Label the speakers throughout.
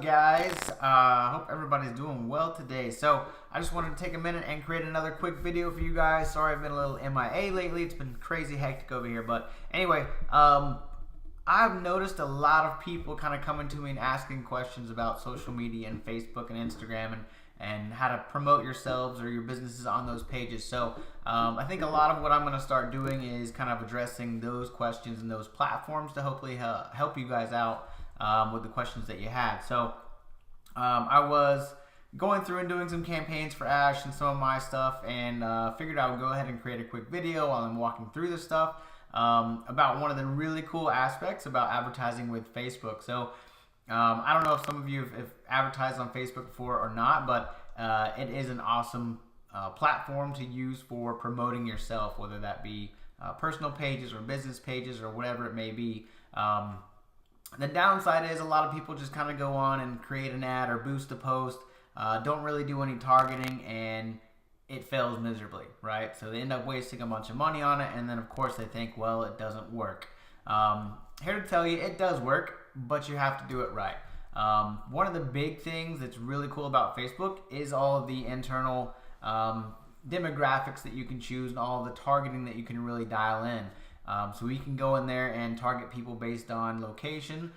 Speaker 1: Guys, hope everybody's doing well today. So I just wanted to take a minute and create another quick video for you guys. Sorry I've been a little MIA lately. It's been crazy hectic over here, but anyway, I've noticed a lot of people kind of coming to me and asking questions about social media and Facebook and Instagram and how to promote yourselves or your businesses on those pages. So I think a lot of what I'm going to start doing is kind of addressing those questions and those platforms to hopefully help you guys out with the questions that you had. So I was going through and doing some campaigns for Ash and some of my stuff, and figured I would go ahead and create a quick video while I'm walking through this stuff about one of the really cool aspects about advertising with Facebook. So I don't know if some of you have advertised on Facebook before or not, but it is an awesome platform to use for promoting yourself, whether that be personal pages or business pages or whatever it may be. The downside is a lot of people just kind of go on and create an ad or boost a post, don't really do any targeting, and it fails miserably, right? So they end up wasting a bunch of money on it, and then of course they think, well, it doesn't work. Here to tell you, it does work, but you have to do it right. One of the big things that's really cool about Facebook is all of the internal demographics that you can choose and all of the targeting that you can really dial in. So we can go in there and target people based on location.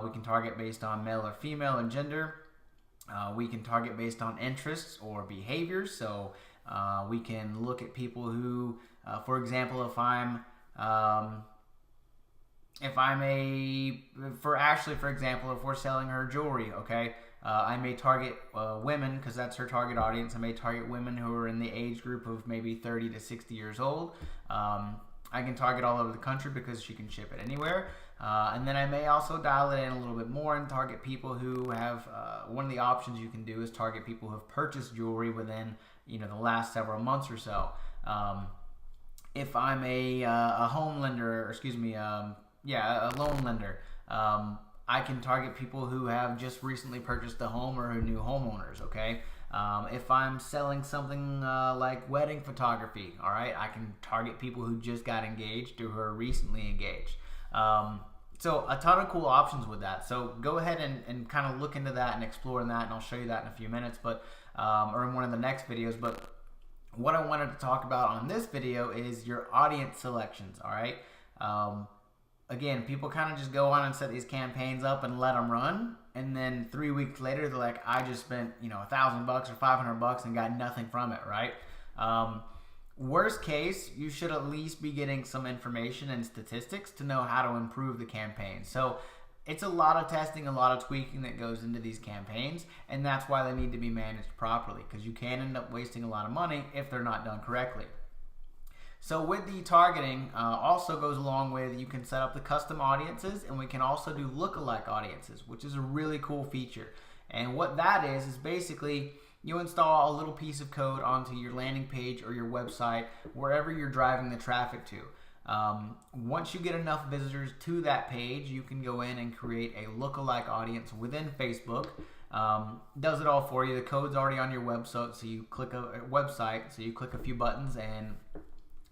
Speaker 1: We can target based on male or female and gender. We can target based on interests or behaviors. So we can look at people who, for example, if for Ashley, for example, if we're selling her jewelry, okay, I may target women because that's her target audience. I may target women who are in the age group of maybe 30 to 60 years old. I can target all over the country because she can ship it anywhere. And then I may also dial it in a little bit more and target people who have, one of the options you can do is target people who have purchased jewelry within, the last several months or so. If I'm a home lender, or excuse me, a loan lender, I can target people who have just recently purchased a home or who are new homeowners, okay? If I'm selling something like wedding photography, all right, I can target people who just got engaged or who are recently engaged. So a ton of cool options with that. So go ahead and kind of look into that and explore that, and I'll show you that in a few minutes, but or in one of the next videos. But what I wanted to talk about on this video is your audience selections, all right? Again, people kind of just go on and set these campaigns up and let them run, and then 3 weeks later they're like, I just spent $1,000 or $500 and got nothing from it, right? Worst case, you should at least be getting some information and statistics to know how to improve the campaign. So it's a lot of testing, a lot of tweaking that goes into these campaigns, and that's why they need to be managed properly, because you can end up wasting a lot of money if they're not done correctly. So with the targeting, also goes along with, you can set up the custom audiences, and we can also do lookalike audiences, which is a really cool feature. And what that is basically you install a little piece of code onto your landing page or your website, wherever you're driving the traffic to. Once you get enough visitors to that page, you can go in and create a lookalike audience within Facebook. Does it all for you. The code's already on your website, so you click a few buttons and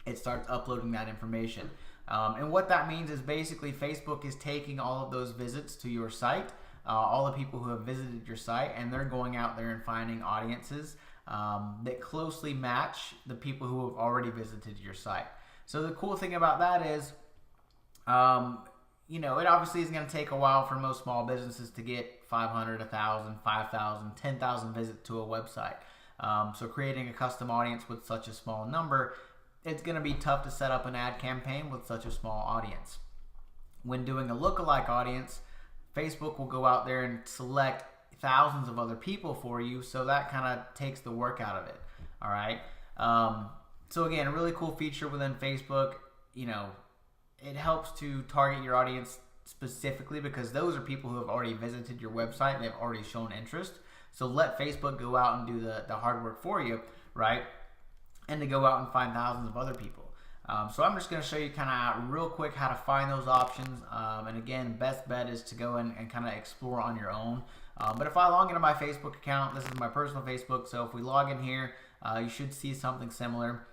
Speaker 1: it starts uploading that information. And what that means is basically Facebook is taking all of those visits to your site, all the people who have visited your site, and they're going out there and finding audiences that closely match the people who have already visited your site. So the cool thing about that is, it obviously is going to take a while for most small businesses to get 500, 1,000, 5,000, 10,000 visits to a website. So creating a custom audience with such a small number, it's going to be tough to set up an ad campaign with such a small audience. When doing a lookalike audience, Facebook will go out there and select thousands of other people for you, so that kind of takes the work out of it. All right. So again, a really cool feature within Facebook. It helps to target your audience specifically because those are people who have already visited your website and they've already shown interest. So let Facebook go out and do the hard work for you, right? And to go out and find thousands of other people. So I'm just going to show you kind of real quick how to find those options. And again, best bet is to go in and kind of explore on your own. But if I log into my Facebook account, this is my personal Facebook. So if we log in here, you should see something similar.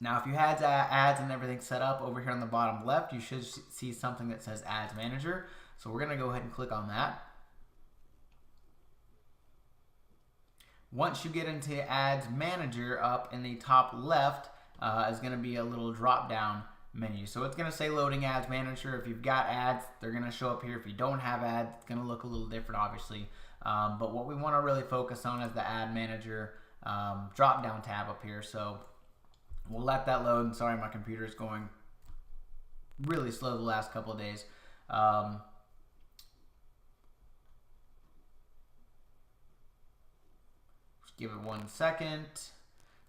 Speaker 1: Now, if you had ads and everything set up over here on the bottom left, you should see something that says Ads Manager. So we're going to go ahead and click on that. once you get into Ads Manager, up in the top left is going to be a little drop down menu. So it's going to say loading Ads Manager. If you've got ads, they're going to show up here. If you don't have ads, it's going to look a little different, obviously. But what we want to really focus on is the Ad Manager drop down tab up here. So we'll let that load. And sorry, my computer is going really slow the last couple of days. Just give it 1 second.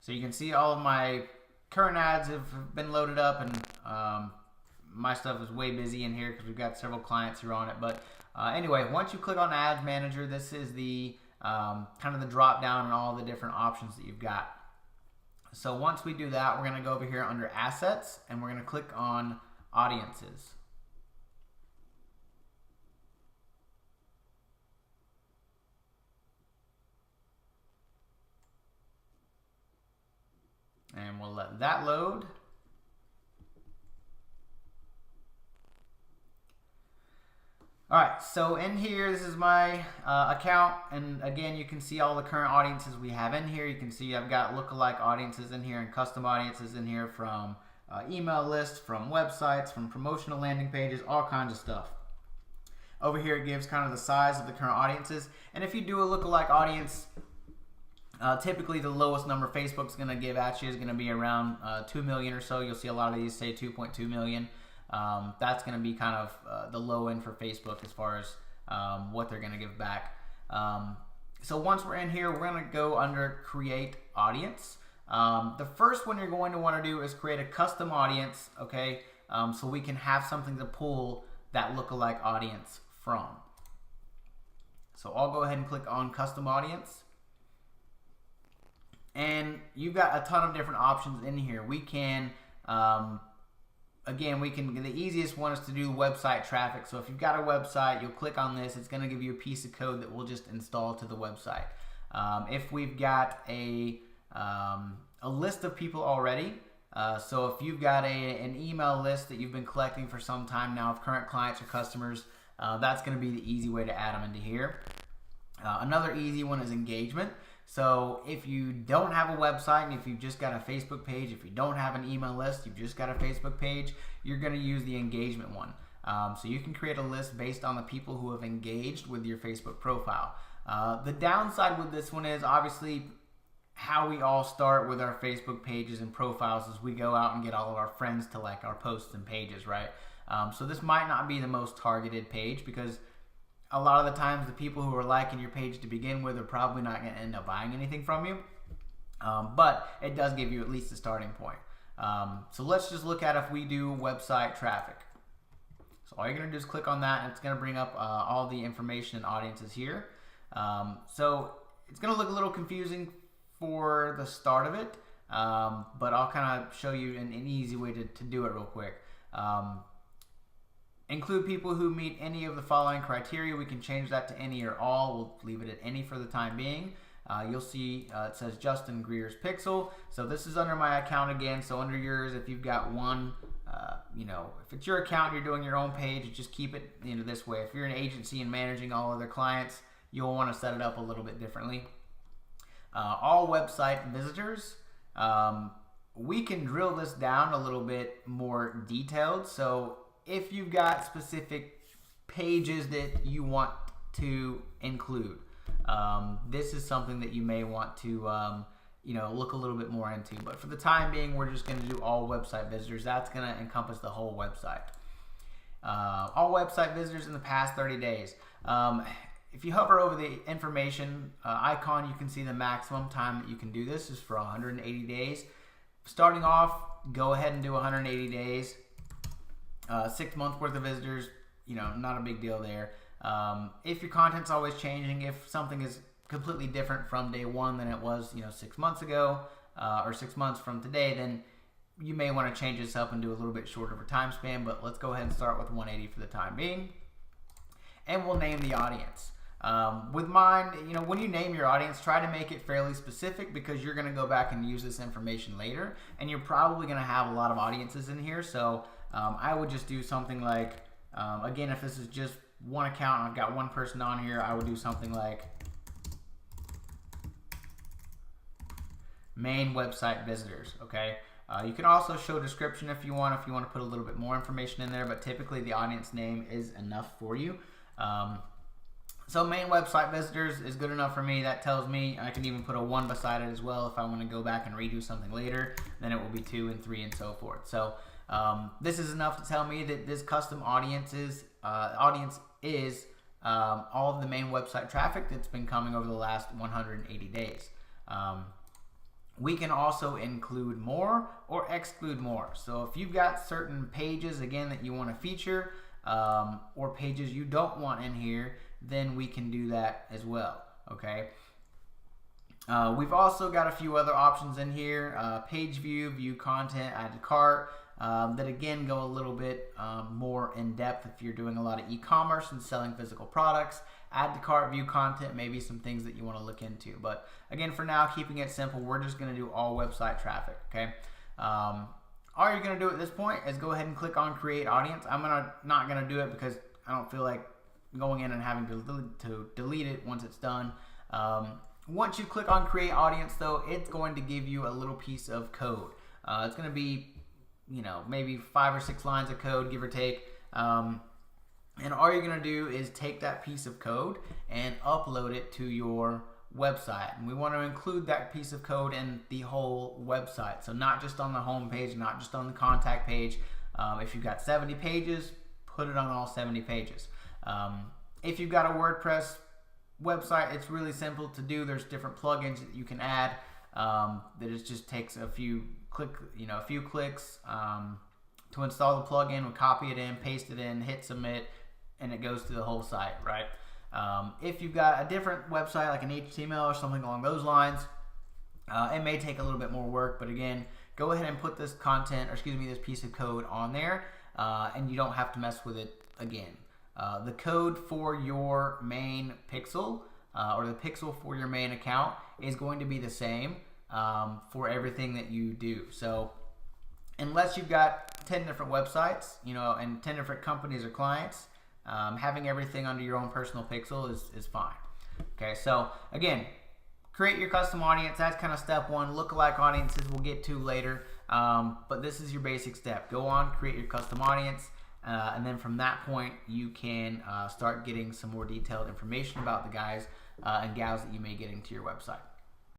Speaker 1: So you can see all of my current ads have been loaded up, and my stuff is way busy in here because we've got several clients who are on it. But anyway, once you click on Ads Manager, this is the kind of the drop down and all the different options that you've got. So once we do that, we're going to go over here under Assets, and we're going to click on Audiences. And we'll let that load. All right, so in here, this is my account, and again, you can see all the current audiences we have in here. You can see I've got lookalike audiences in here and custom audiences in here from email lists, from websites, from promotional landing pages, all kinds of stuff. Over here, it gives kind of the size of the current audiences, and if you do a lookalike audience, typically the lowest number Facebook's going to give at you is going to be around 2 million or so. You'll see a lot of these say 2.2 million. That's going to be kind of the low end for Facebook as far as what they're going to give back. So once we're in here, we're going to go under Create Audience. The first one you're going to want to do is create a custom audience, okay? So we can have something to pull that lookalike audience from. So I'll go ahead and click on Custom Audience. And you've got a ton of different options in here. We can, again, the easiest one is to do website traffic. So if you've got a website, you'll click on this. It's going to give you a piece of code that we'll just install to the website. If we've got a list of people already, so if you've got an email list that you've been collecting for some time now of current clients or customers, that's going to be the easy way to add them into here. Another easy one is engagement. So if you don't have a website and if you've just got a Facebook page, if you don't have an email list, you've just got a Facebook page, you're going to use the engagement one. So you can create a list based on the people who have engaged with your Facebook profile. The downside with this one is obviously how we all start with our Facebook pages and profiles is we go out and get all of our friends to like our posts and pages, right? So this might not be the most targeted page because a lot of the times the people who are liking your page to begin with are probably not going to end up buying anything from you. But it does give you at least a starting point. So let's just look at if we do website traffic. So all you're going to do is click on that and it's going to bring up all the information and audiences here. So it's going to look a little confusing for the start of it, but I'll kind of show you an easy way to do it real quick. Include people who meet any of the following criteria. We can change that to any or all. We'll leave it at any for the time being. You'll see it says Justin Greer's Pixel. So this is under my account again. So under yours, if you've got one, if it's your account, you're doing your own page, just keep it this way. If you're an agency and managing all other clients, you'll want to set it up a little bit differently. All website visitors. We can drill this down a little bit more detailed. So if you've got specific pages that you want to include, this is something that you may want to look a little bit more into. But for the time being, we're just going to do all website visitors. That's going to encompass the whole website. All website visitors in the past 30 days. If you hover over the information icon, you can see the maximum time that you can do this is for 180 days. Starting off, go ahead and do 180 days. 6 months worth of visitors, not a big deal there. If your content's always changing, if something is completely different from day one than it was, 6 months ago, or 6 months from today, then you may want to change this up and do a little bit shorter of a time span, but let's go ahead and start with 180 for the time being. And we'll name the audience. With mine, when you name your audience, try to make it fairly specific because you're going to go back and use this information later, and you're probably going to have a lot of audiences in here, so I would just do something like, again, if this is just one account and I've got one person on here, I would do something like main website visitors, okay? You can also show description if you want to put a little bit more information in there, but typically the audience name is enough for you. So main website visitors is good enough for me. That tells me I can even put a 1 beside it as well if I want to go back and redo something later. Then it will be 2 and 3 and so forth. So this is enough to tell me that this custom audience is all of the main website traffic that's been coming over the last 180 days. We can also include more or exclude more. So if you've got certain pages, again, that you want to feature, or pages you don't want in here, then we can do that as well, okay? We've also got a few other options in here, page view, view content, add to cart, that again go a little bit more in depth if you're doing a lot of e-commerce and selling physical products. Add to cart, view content, maybe some things that you want to look into. But again, for now, keeping it simple, we're just going to do all website traffic, okay? All you're going to do at this point is go ahead and click on create audience. I'm not going to do it because I don't feel like going in and having to delete it once it's done. Once you click on create audience though, it's going to give you a little piece of code. It's going to be, maybe 5 or 6 lines of code, give or take. And all you're going to do is take that piece of code and upload it to your website. And we want to include that piece of code in the whole website. So not just on the home page, not just on the contact page. If you've got 70 pages, put it on all 70 pages. If you've got a WordPress website, it's really simple to do. There's different plugins that you can add that it just takes a few clicks to install the plugin. We'll copy it in, paste it in, hit submit, and it goes to the whole site, right? If you've got a different website like an HTML or something along those lines, it may take a little bit more work, but again, go ahead and put this this piece of code on there, and you don't have to mess with it again. The code for your main pixel, or the pixel for your main account, is going to be the same for everything that you do. So unless you've got 10 different websites, and 10 different companies or clients, having everything under your own personal pixel is fine. Okay, so again, create your custom audience. That's kind of step 1. Lookalike audiences we'll get to later, but this is your basic step. Go on, create your custom audience, and then from that point you can start getting some more detailed information about the guys and gals that you may get into your website.